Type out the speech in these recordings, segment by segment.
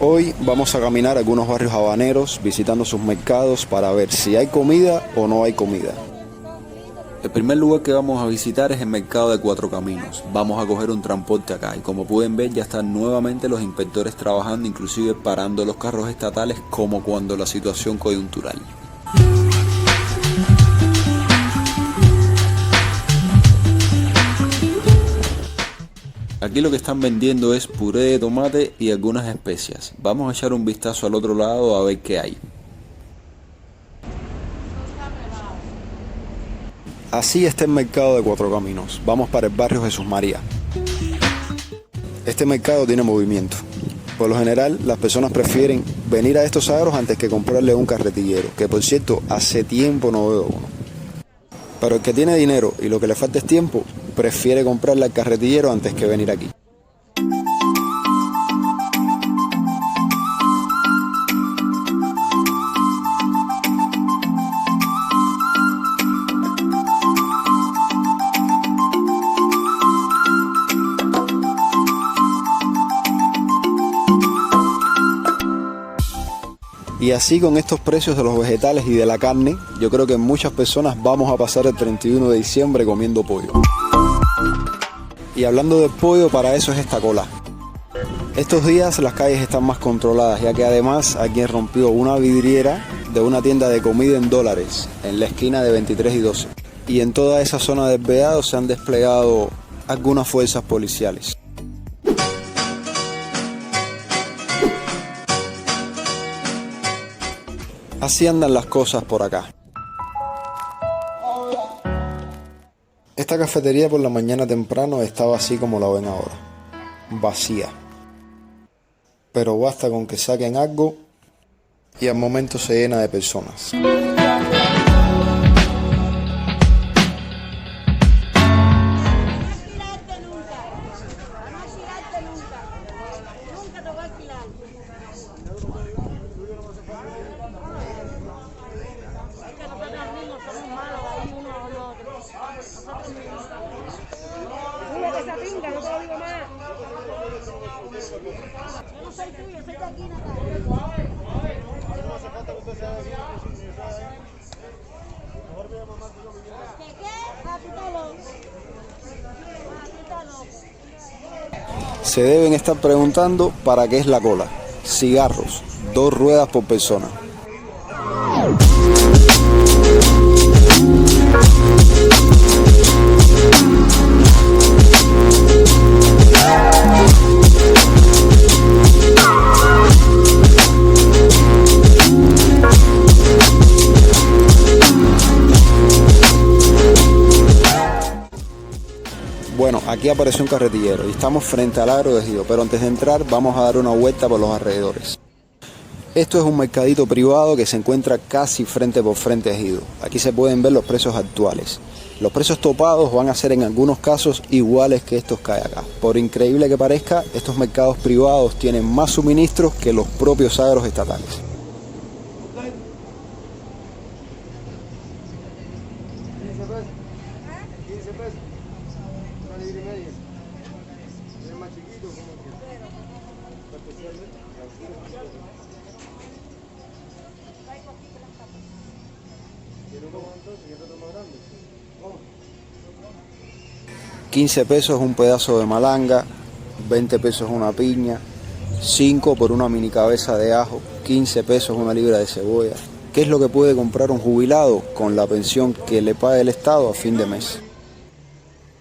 Hoy vamos a caminar algunos barrios habaneros visitando sus mercados para ver si hay comida o no hay comida. El primer lugar que vamos a visitar es el mercado de Cuatro Caminos. Vamos a coger un transporte acá y como pueden ver ya están nuevamente los inspectores trabajando, inclusive parando los carros estatales como cuando la situación coyuntural. Aquí lo que están vendiendo es puré de tomate y algunas especias. Vamos a echar un vistazo al otro lado a ver qué hay. Así está el mercado de Cuatro Caminos. Vamos para el barrio Jesús María. Este mercado tiene movimiento. Por lo general, las personas prefieren venir a estos agros antes que comprarle un carretillero, que por cierto, hace tiempo no veo uno. Pero el que tiene dinero y lo que le falta es tiempo, prefiere comprarle al carretillero antes que venir aquí. Y así con estos precios de los vegetales y de la carne, yo creo que muchas personas vamos a pasar el 31 de diciembre comiendo pollo. Y hablando del pollo, para eso es esta cola. Estos días las calles están más controladas, ya que además alguien rompió una vidriera de una tienda de comida en dólares, en la esquina de 23 y 12. Y en toda esa zona del Vedado se han desplegado algunas fuerzas policiales. Así andan las cosas por acá. Esta cafetería por la mañana temprano estaba así como la ven ahora, vacía. Pero basta con que saquen algo y al momento se llena de personas. Se deben estar preguntando para qué es la cola. Cigarros, 2 ruedas por persona. Bueno, aquí apareció un carretillero y estamos frente al agro de Ejido, pero antes de entrar vamos a dar una vuelta por los alrededores. Esto es un mercadito privado que se encuentra casi frente por frente a Ejido. Aquí se pueden ver los precios actuales. Los precios topados van a ser en algunos casos iguales que estos que hay acá. Por increíble que parezca, estos mercados privados tienen más suministros que los propios agros estatales. $15 un pedazo de malanga, 20 pesos una piña, 5 por una mini cabeza de ajo, 15 pesos una libra de cebolla. ¿Qué es lo que puede comprar un jubilado con la pensión que le paga el Estado a fin de mes?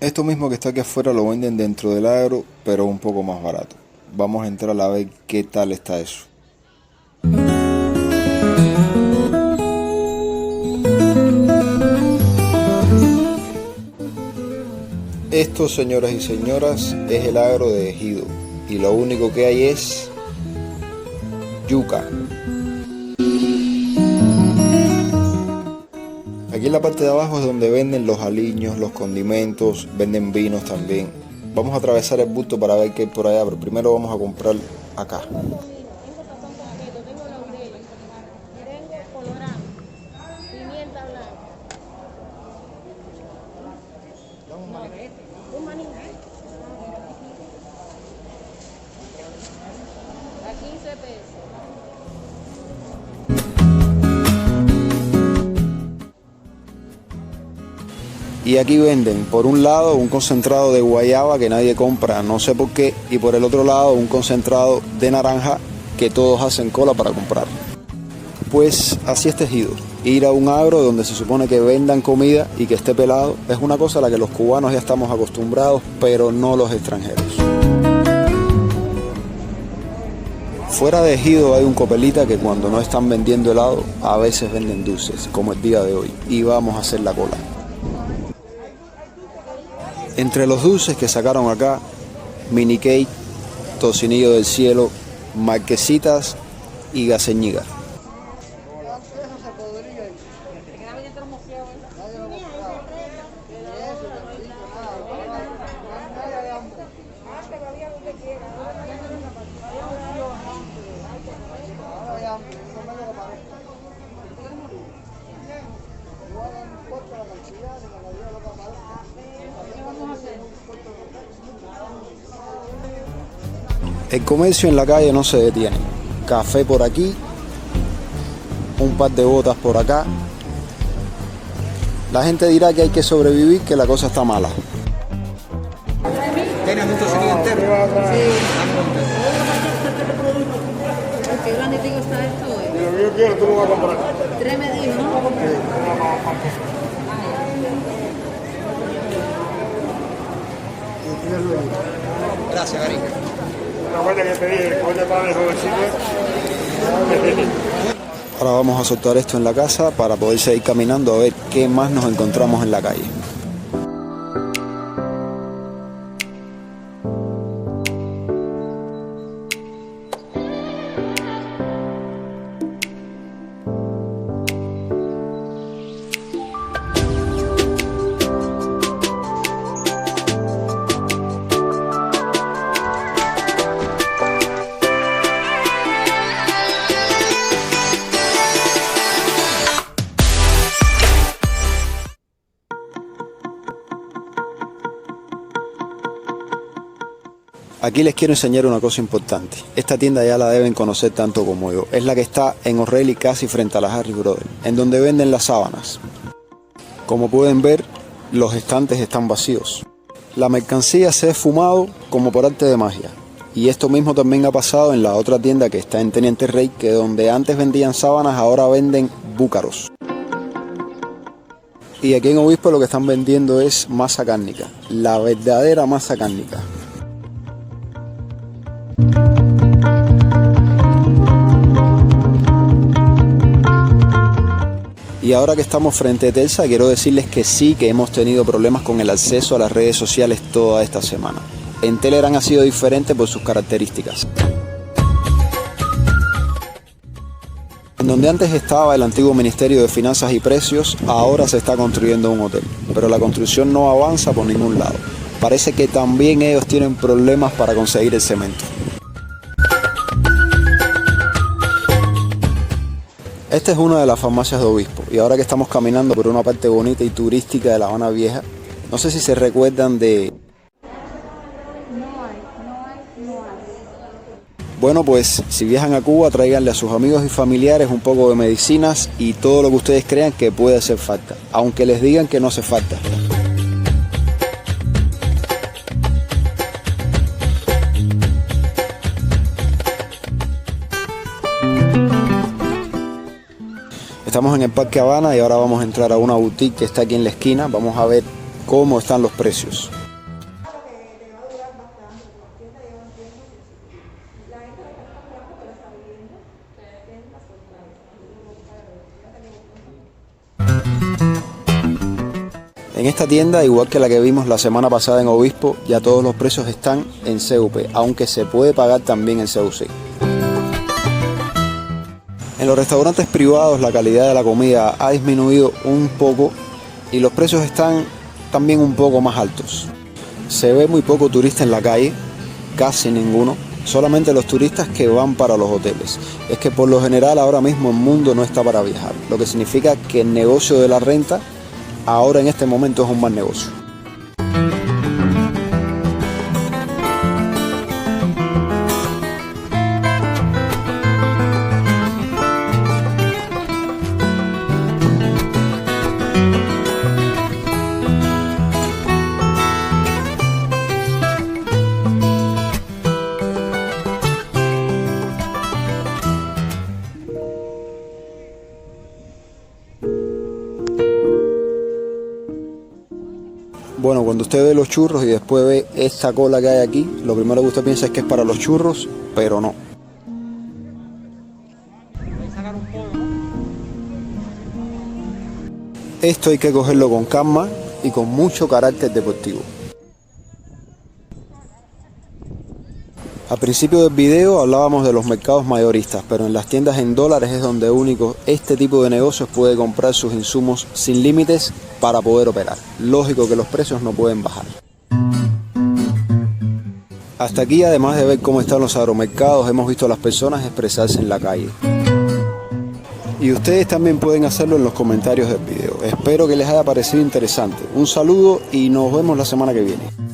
Esto mismo que está aquí afuera lo venden dentro del agro, pero un poco más barato. Vamos a entrar a ver qué tal está eso. Esto, señoras y señoras, es el agro de Ejido y lo único que hay es yuca. Aquí en la parte de abajo es donde venden los aliños, los condimentos, venden vinos también. Vamos a atravesar el bulto para ver qué hay por allá, pero primero vamos a comprar acá. Y aquí venden por un lado un concentrado de guayaba que nadie compra, no sé por qué, y por el otro lado un concentrado de naranja que todos hacen cola para comprar. Pues así es Tejido. Ir a un agro donde se supone que vendan comida y que esté pelado es una cosa a la que los cubanos ya estamos acostumbrados, pero no los extranjeros. Fuera de Ejido hay un Copelita que cuando no están vendiendo helado, a veces venden dulces, como el día de hoy, y vamos a hacer la cola. Entre los dulces que sacaron acá, mini cake, tocinillo del cielo, marquesitas y gaseñiga. El comercio en la calle no se detiene. Café por aquí, un par de botas por acá. La gente dirá que hay que sobrevivir, que la cosa está mala. ¿Tienes un tocinillo entero? Sí. ¿Qué grande está esto hoy? Yo quiero, tú lo vas a comprar. 3 me dijo, ¿no? Gracias, cariño. La vuelta que te dije, ¿cuál te paga el jovencito? Ahora vamos a soltar esto en la casa para poder seguir caminando a ver qué más nos encontramos en la calle. Aquí les quiero enseñar una cosa importante. Esta tienda ya la deben conocer tanto como yo. Es la que está en O'Reilly, casi frente a la Harris Brothers, en donde venden las sábanas. Como pueden ver, los estantes están vacíos. La mercancía se ha esfumado como por arte de magia. Y esto mismo también ha pasado en la otra tienda que está en Teniente Rey, que donde antes vendían sábanas, ahora venden búcaros. Y aquí en Obispo lo que están vendiendo es masa cárnica, la verdadera masa cárnica. Y ahora que estamos frente a Telsa, quiero decirles que sí que hemos tenido problemas con el acceso a las redes sociales toda esta semana. En Telegram ha sido diferente por sus características. En donde antes estaba el antiguo Ministerio de Finanzas y Precios, ahora se está construyendo un hotel. Pero la construcción no avanza por ningún lado. Parece que también ellos tienen problemas para conseguir el cemento. Esta es una de las farmacias de Obispo y ahora que estamos caminando por una parte bonita y turística de La Habana Vieja, no sé si se recuerdan de... Bueno, pues si viajan a Cuba, tráiganle a sus amigos y familiares un poco de medicinas y todo lo que ustedes crean que puede hacer falta, aunque les digan que no hace falta. Estamos en el Parque Habana y ahora vamos a entrar a una boutique que está aquí en la esquina. Vamos a ver cómo están los precios. En esta tienda, igual que la que vimos la semana pasada en Obispo, ya todos los precios están en CUP, aunque se puede pagar también en CUC. En los restaurantes privados la calidad de la comida ha disminuido un poco y los precios están también un poco más altos. Se ve muy poco turista en la calle, casi ninguno, solamente los turistas que van para los hoteles. Es que por lo general ahora mismo el mundo no está para viajar, lo que significa que el negocio de la renta ahora en este momento es un mal negocio. Bueno, cuando usted ve los churros y después ve esta cola que hay aquí, lo primero que usted piensa es que es para los churros, pero no. Esto hay que cogerlo con calma y con mucho carácter deportivo. Al principio del video hablábamos de los mercados mayoristas, pero en las tiendas en dólares es donde único este tipo de negocios puede comprar sus insumos sin límites para poder operar. Lógico que los precios no pueden bajar. Hasta aquí, además de ver cómo están los agromercados, hemos visto a las personas expresarse en la calle. Y ustedes también pueden hacerlo en los comentarios del video. Espero que les haya parecido interesante. Un saludo y nos vemos la semana que viene.